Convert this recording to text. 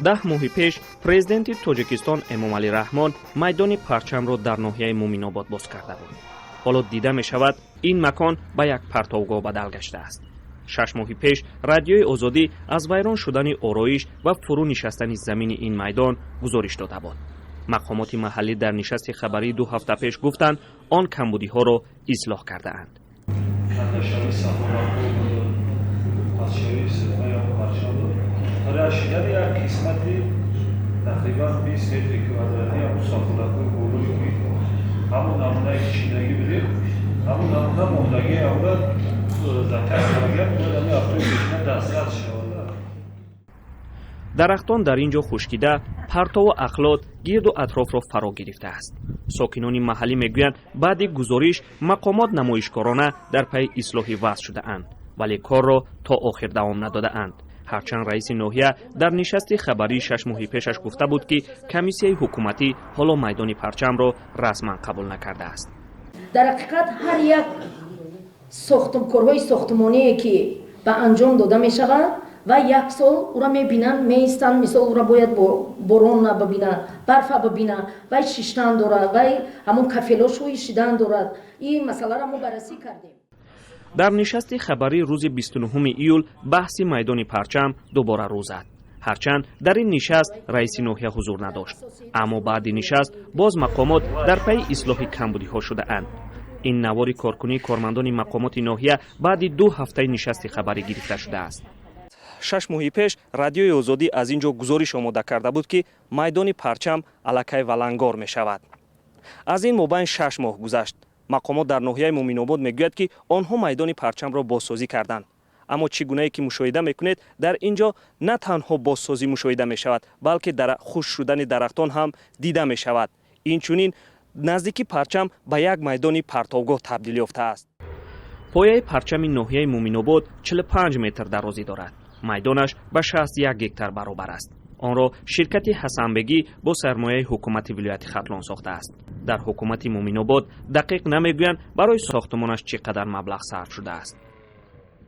10 моҳи пеш президенти Тоҷикистон Эмомалӣ Раҳмон майдони парчамро дар ноҳияи Муъминобод боз карда буд. ҳоло дида мешавад ин макон ба як партовгоҳ бадал гаштааст. 6 моҳи пеш радиои Озодӣ аз вайрон шудани ороиш ва фурӯ нишастани замини ин майдон гузориш дода буд. мақомоти маҳаллӣ дар нишасти хабарии 2 ҳафта пеш гуфтанд он камбудиҳоро ислоҳ кардаанд. дарахтон дар ин ҷо хушкида, партову ахлод гирду атрофро фаро гирифтааст. сокинони маҳаллӣ мегӯянд баъди гузориш мақомот намоишкорона дар пайи ислоҳи вазъ шудаанд, вале корро то охир давом надодаанд. ҳарчанд раиси ноҳия дар нишасти хабарии 6 моҳи пешаш гуфта буд ки комиссияи ҳукуматӣ ҳоло майдони парчамро расман қабул накардааст. дар ҳақиқат ҳар як корҳои сохтмоние ки ба анҷом дода мешавад ва як сол ура мебинанд, меистанд, мисол ура бояд борона бабинад, барфа бабинад, вай шиштан дорад, вай ҳамон кафелошҳои шидан дорад. ин масъаларо мо баррасӣ кардем. дар нишасти хабарии рӯзи 29 июл баҳси майдони парчам дубора рӯ зад. ҳарчанд дар ин нишаст раиси ноҳия ҳузур надошт, аммо баъди нишаст боз мақомот дар пайи ислоҳи камбудиҳо шудаанд. ин навори коркунии кормандони мақомоти ноҳия баъди 2 ҳафтаи нишасти хабарӣ гирифта шудааст. 6 моҳи пеш радиои Озодӣ аз ин ҷо гузориш омода карда буд ки майдони парчам аллакай валангор мешавад. аз ин мобайн 6 моҳ гузашт. мақомот дар ноҳияи Муъминобод мегӯяд ки онҳо майдони парчамро бозсозӣ карданд. аммо чӣ гунае ки мушоҳида мекунед, дар ин ҷо на танҳо бозсозӣ мушоҳида мешавад, балки хушк шудани дарахтон ҳам дида мешавад. инчунин наздики парчам ба як майдони партовгоҳ табдил ёфтааст. пояи парчами ноҳияи Муъминобод 45 метр дарозӣ дорад. майдонаш ба 61 гектар баробар аст. онро ширкати ҳасанбегӣ бо сармояи ҳукумати вилояти хатлон сохтааст. дар ҳукумати Муъминобод дақиқ намегӯянд барои сохтмонаш чӣ қадар маблағ сарф шудааст.